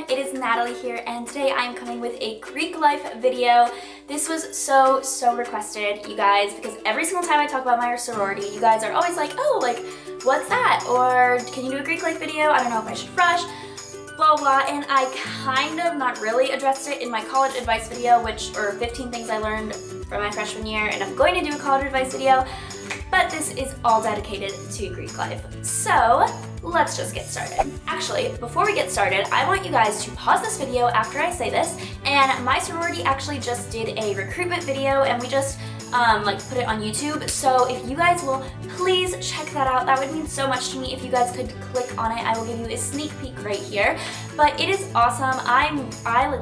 it is Natalie here, and today I am coming with a Greek life video. This was so requested, you guys, because every single time I talk about my sorority, you guys are always like, oh, like, what's that? Or can you do a Greek life video? I don't know if I should rush, blah blah. And I kind of not really addressed it in my college advice video, or 15 things I learned from my freshman year, and I'm going to do a college advice video, but this is all dedicated to Greek life. So let's just get started. Actually, before we get started, I want you guys to pause this video after I say this. And my sorority actually just did a recruitment video, and we just put it on YouTube. So if you guys will please check that out, that would mean so much to me if you guys could click on it. I will give you a sneak peek right here. But it is awesome. I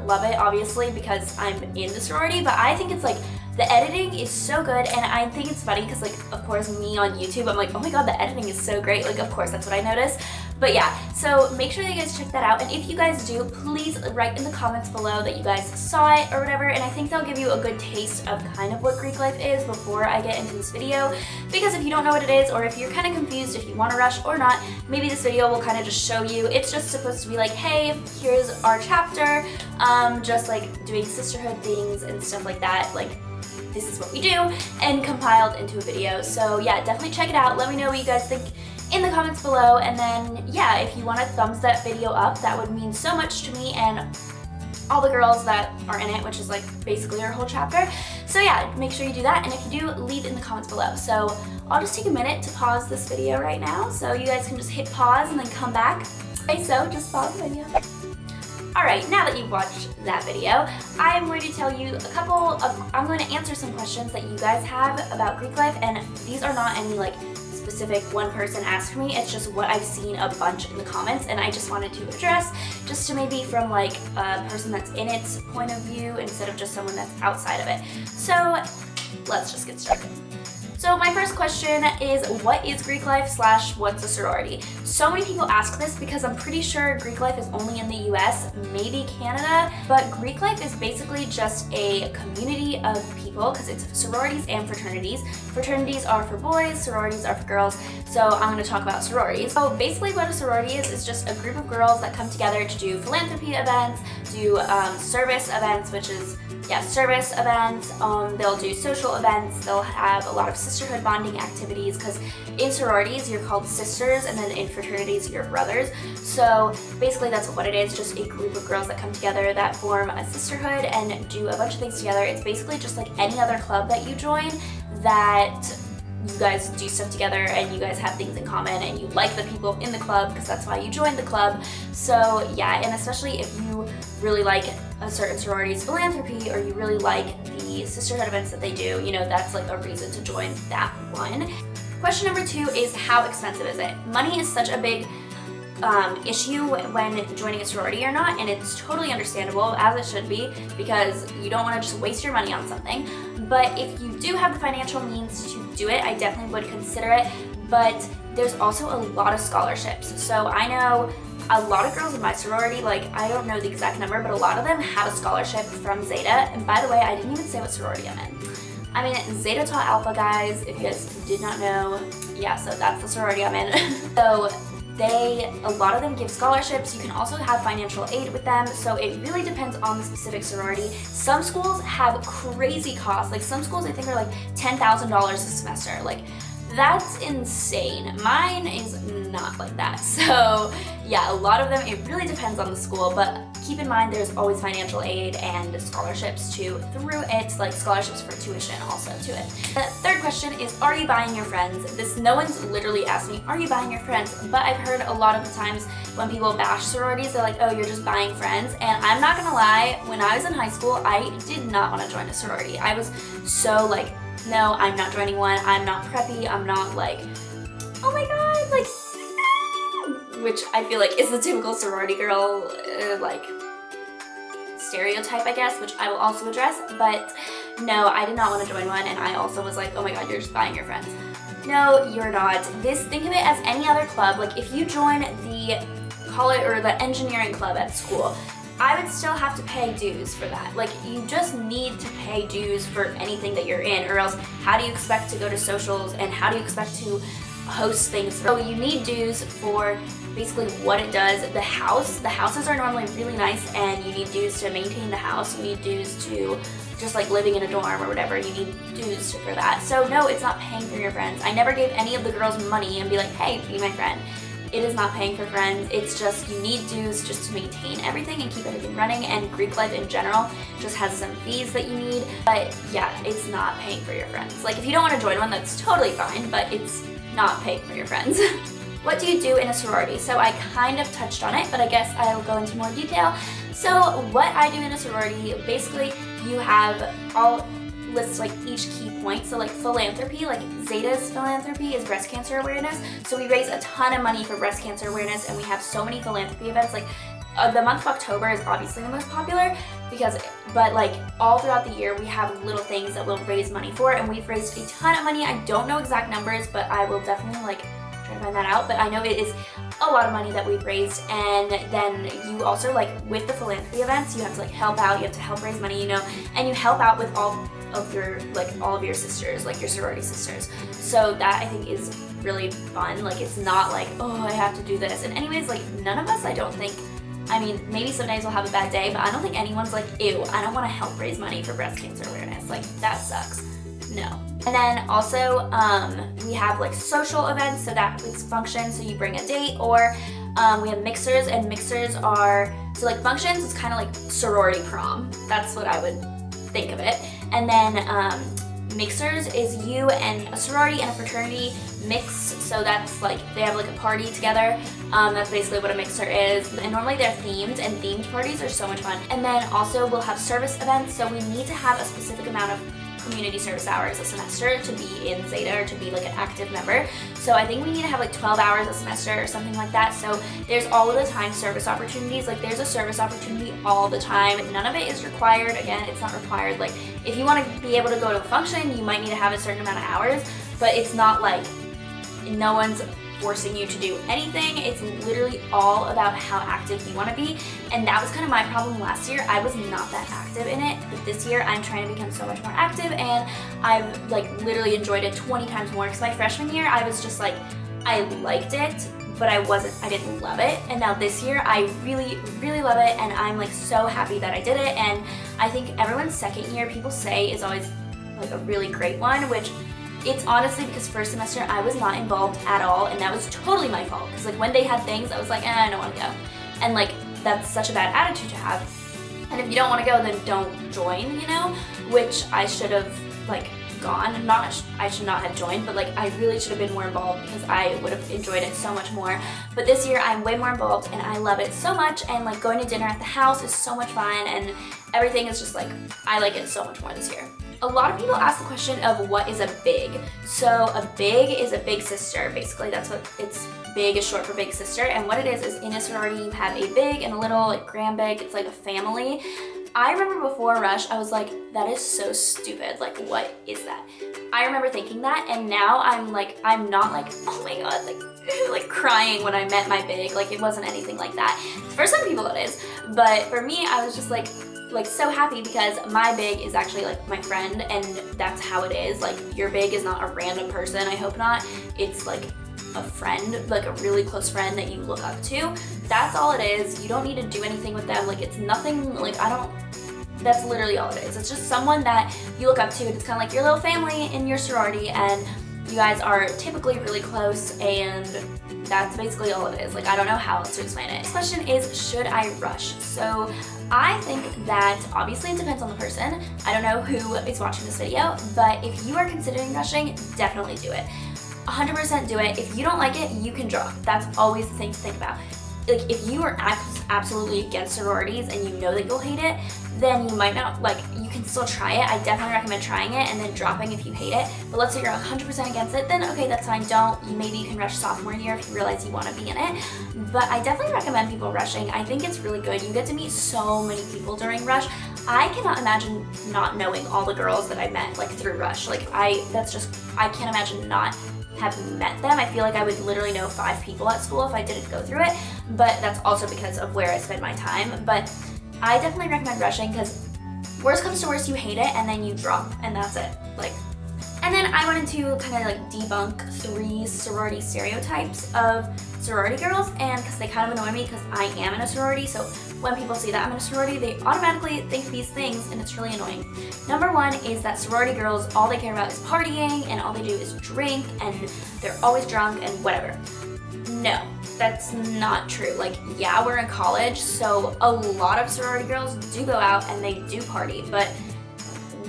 love it, obviously, because I'm in the sorority, but I think it's like the editing is so good, and I think it's funny because, like, of course, me on YouTube, I'm like, oh my god, the editing is so great. Like, of course, that's what I noticed. But yeah, so make sure that you guys check that out, and if you guys do, please write in the comments below that you guys saw it or whatever, and I think they'll give you a good taste of kind of what Greek life is before I get into this video, because if you don't know what it is, or if you're kind of confused if you want to rush or not, maybe this video will kind of just show you. It's just supposed to be like, hey, here's our chapter, just like doing sisterhood things and stuff like that, like this is what we do, and compiled into a video. So yeah, definitely check it out. Let me know what you guys think in the comments below, and then yeah, if you want to thumbs that video up, that would mean so much to me and all the girls that are in it, which is like basically our whole chapter. So yeah, make sure you do that, and if you do, leave in the comments below. So I'll just take a minute to pause this video right now, so you guys can just hit pause and then come back. Okay, so just pause the video. Alright, now that you've watched that video, I'm going to tell you I'm going to answer some questions that you guys have about Greek life, and these are not any like specific one person asked me, it's just what I've seen a bunch in the comments, and I just wanted to address, just to maybe from like a person that's in its point of view instead of just someone that's outside of it. So let's just get started. So my first question is, what is Greek life / what's a sorority? So many people ask this because I'm pretty sure Greek life is only in the US, maybe Canada, but Greek life is basically just a community of people, because it's sororities and fraternities. Fraternities are for boys, sororities are for girls, so I'm going to talk about sororities. So basically what a sorority is just a group of girls that come together to do philanthropy events, do service events, which is service events. They'll do social events. They'll have a lot of sisterhood bonding activities, because in sororities you're called sisters, and then in fraternities you're brothers. So basically that's what it is, just a group of girls that come together that form a sisterhood and do a bunch of things together. It's basically just like any other club that you join, that you guys do stuff together and you guys have things in common and you like the people in the club, because that's why you joined the club. So yeah, and especially if you really like a certain sorority's philanthropy, or you really like the sisterhood events that they do, you know, that's like a reason to join that one. Question number 2 is, how expensive is it? Money is such a big issue when joining a sorority or not, and it's totally understandable, as it should be, because you don't want to just waste your money on something. But if you do have the financial means to do it, I definitely would consider it. But there's also a lot of scholarships. So I know a lot of girls in my sorority, like, I don't know the exact number, but a lot of them have a scholarship from Zeta. And by the way, I didn't even say what sorority I'm in. I'm in Zeta Tau Alpha, guys, if you guys did not know. Yeah, so that's the sorority I'm in. So a lot of them give scholarships. You can also have financial aid with them, so it really depends on the specific sorority. Some schools have crazy costs. Like, some schools I think are like $10,000 a semester. Like, that's insane. Mine is not like that. So yeah, a lot of them, it really depends on the school, but keep in mind there's always financial aid and scholarships too through it, like scholarships for tuition also to it. The third question is, are you buying your friends? No one's literally asked me, are you buying your friends? But I've heard a lot of the times when people bash sororities, they're like, oh, you're just buying friends. And I'm not gonna lie, when I was in high school, I did not want to join a sorority. I was so like, no, I'm not joining one. I'm not preppy. I'm not like, oh my god, like, which I feel like is the typical sorority girl, like, stereotype, I guess, which I will also address. But no, I did not want to join one, and I also was like, oh my god, you're just buying your friends. No, you're not. Think of it as any other club. Like, if you join the college or the engineering club at school, I would still have to pay dues for that. Like, you just need to pay dues for anything that you're in, or else how do you expect to go to socials, and how do you expect to host things. So you need dues for basically what it does. The houses are normally really nice, and you need dues to maintain the house. You need dues to just like living in a dorm or whatever. You need dues for that. So no, it's not paying for your friends. I never gave any of the girls money and be like, hey, be my friend. It is not paying for friends. It's just you need dues just to maintain everything and keep everything running, and Greek life in general just has some fees that you need. But yeah, it's not paying for your friends. Like if you don't want to join one, that's totally fine, but it's not paying for your friends. What do you do in a sorority? So I kind of touched on it, but I guess I'll go into more detail. So what I do in a sorority, basically you have all lists like each key point. So like philanthropy, like Zeta's philanthropy is breast cancer awareness. So we raise a ton of money for breast cancer awareness, and we have so many philanthropy events. Like the month of October is obviously the most popular but like all throughout the year we have little things that we'll raise money for, and we've raised a ton of money. I don't know exact numbers, but I will definitely like try to find that out, but I know it is a lot of money that we've raised. And then you also, like with the philanthropy events, you have to like help out, you have to help raise money, you know, and you help out with all of your sisters, like your sorority sisters. So that I think is really fun. Like it's not like, oh, I have to do this. And anyways, like none of us, I don't think, I mean, maybe some days we'll have a bad day, but I don't think anyone's like, ew, I don't want to help raise money for breast cancer awareness. Like that sucks. No. And then also we have like social events, so that is functions, so you bring a date, or we have mixers, and mixers are, so like functions is kind of like sorority prom. That's what I would think of it. And then mixers is you and a sorority and a fraternity mix, so that's like they have like a party together. That's basically what a mixer is, and normally they're themed, and themed parties are so much fun. And then also we'll have service events, so we need to have a specific amount of community service hours a semester to be in Zeta or to be like an active member. So I think we need to have like 12 hours a semester or something like that. So there's all of the time service opportunities. Like there's a service opportunity all the time. None of it is required. Again, it's not required. Like if you want to be able to go to a function, you might need to have a certain amount of hours, but it's not like no one's forcing you to do anything. It's literally all about how active you want to be, and that was kind of my problem last year. I was not that active in it, but this year I'm trying to become so much more active, and I've like literally enjoyed it 20 times more, because my freshman year I was just like, I liked it, but I didn't love it. And now this year I really, really love it, and I'm like so happy that I did it. And I think everyone's second year, people say, is always like a really great one, which it's honestly because first semester I was not involved at all, and that was totally my fault. Because like when they had things, I was like, I don't want to go. And like that's such a bad attitude to have. And if you don't want to go, then don't join, you know? Which I should have like gone. I should not have joined, but like I really should have been more involved, because I would have enjoyed it so much more. But this year I'm way more involved, and I love it so much. And like going to dinner at the house is so much fun, and everything is just like, I like it so much more this year. A lot of people ask the question of what is a big. So a big is a big sister. Basically, that's what it's, big is short for big sister. And what it is in a sorority, you have a big and a little, like grand big. It's like a family. I remember before Rush, I was like, that is so stupid. Like, what is that? I remember thinking that, and now I'm not like, oh my god, like crying when I met my big. Like, it wasn't anything like that. For some people it is, but for me, I was just like so happy, because my big is actually like my friend, and that's how it is. Like your big is not a random person, I hope not. It's like a friend, like a really close friend that you look up to. That's all it is. You don't need to do anything with them. Like it's nothing, like that's literally all it is. It's just someone that you look up to. It's kind of like your little family in your sorority, and you guys are typically really close, and that's basically all it is. Like, I don't know how else to explain it. This question is, should I rush? So I think that obviously it depends on the person. I don't know who is watching this video, but if you are considering rushing, definitely do it. 100% do it. If you don't like it, you can drop. That's always the thing to think about. Like, if you are absolutely against sororities and you know that you'll hate it, then you might not, like, you can still try it. I definitely recommend trying it and then dropping if you hate it. But let's say you're 100% against it, then okay, that's fine. Maybe you can rush sophomore year if you realize you want to be in it. But I definitely recommend people rushing. I think it's really good. You get to meet so many people during Rush. I cannot imagine not knowing all the girls that I met, like, through Rush. Like, I can't imagine not have met them. I feel like I would literally know 5 people at school if I didn't go through it, but that's also because of where I spend my time. But I definitely recommend rushing, because worst comes to worst, you hate it and then you drop, and that's it. Like, And then I wanted to kind of like debunk 3 sorority stereotypes of sorority girls, and because they kind of annoy me because I am in a sorority, so when people see that I'm in a sorority, they automatically think these things, and it's really annoying. Number 1 is that sorority girls, all they care about is partying, and all they do is drink, and they're always drunk and whatever. No, that's not true. Like, yeah, we're in college, so a lot of sorority girls do go out and they do party, but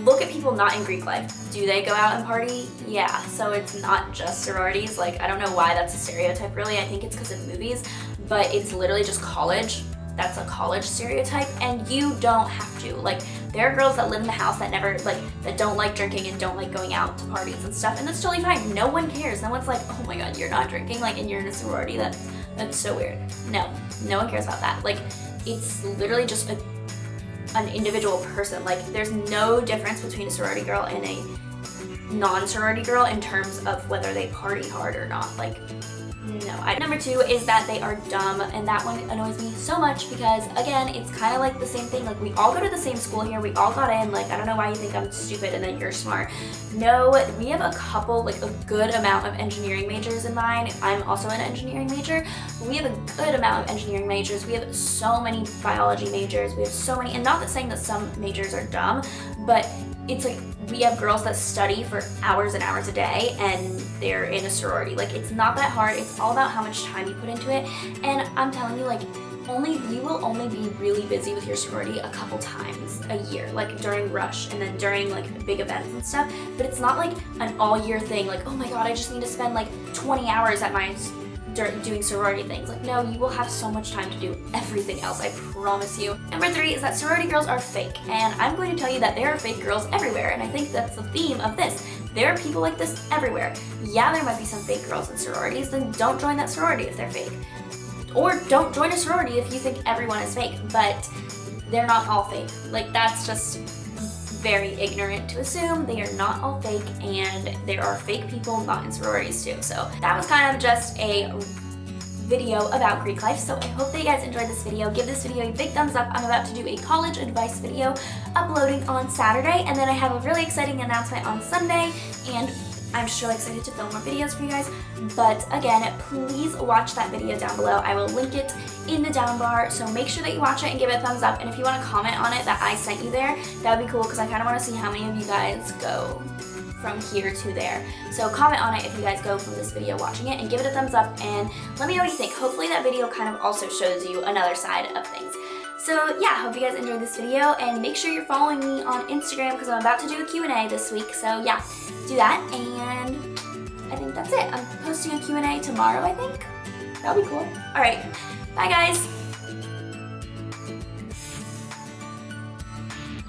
look at people not in Greek life. Do they go out and party? Yeah, so it's not just sororities. Like, I don't know why that's a stereotype really. I think it's because of movies, but it's literally just college. That's a college stereotype, and you don't have to. Like, there are girls that live in the house that never, like, that don't like drinking and don't like going out to parties and stuff, and that's totally fine. No one cares. No one's like, oh my god, you're not drinking, like, and you're in a sorority. That's so weird. No one cares about that. Like, it's literally just an individual person. Like, there's no difference between a sorority girl and a non-sorority girl in terms of whether they party hard or not. Like, no. Number 2 is that they are dumb, and that one annoys me so much because, again, it's kind of like the same thing. Like, we all go to the same school here, we all got in. Like, I don't know why you think I'm stupid and then you're smart. No, we have a couple, like a good amount of engineering majors in mine. I'm also an engineering major. We have a good amount of engineering majors. We have so many biology majors. We have so many, and not that saying that some majors are dumb, but it's like we have girls that study for hours and hours a day and they're in a sorority. Like, it's not that hard. It's all about how much time you put into it. And I'm telling you, like, you will only be really busy with your sorority a couple times a year, like during rush and then during like big events and stuff. But it's not like an all year thing. Like, oh my god, I just need to spend like 20 hours at my doing sorority things. Like, no, you will have so much time to do everything else, I promise you. Number 3 is that sorority girls are fake, and I'm going to tell you that there are fake girls everywhere, and I think that's the theme of this. There are people like this everywhere. Yeah, there might be some fake girls in sororities, then don't join that sorority if they're fake. Or don't join a sorority if you think everyone is fake, but they're not all fake. Like, that's just very ignorant to assume. They are not all fake, and there are fake people not in sororities too. So that was kind of just a video about Greek life. So I hope that you guys enjoyed this video. Give this video a big thumbs up. I'm about to do a college advice video uploading on Saturday, and then I have a really exciting announcement on Sunday, and I'm just really excited to film more videos for you guys. But again, please watch that video down below. I will link it in the down bar, so make sure that you watch it and give it a thumbs up. And if you want to comment on it that I sent you there, that would be cool, because I kind of want to see how many of you guys go from here to there. So comment on it if you guys go from this video watching it, and give it a thumbs up and let me know what you think. Hopefully that video kind of also shows you another side of things. So yeah, hope you guys enjoyed this video, and make sure you're following me on Instagram because I'm about to do a Q&A this week. So yeah, do that, and I think that's it. I'm posting a Q&A tomorrow, I think. That'll be cool. All right, bye guys.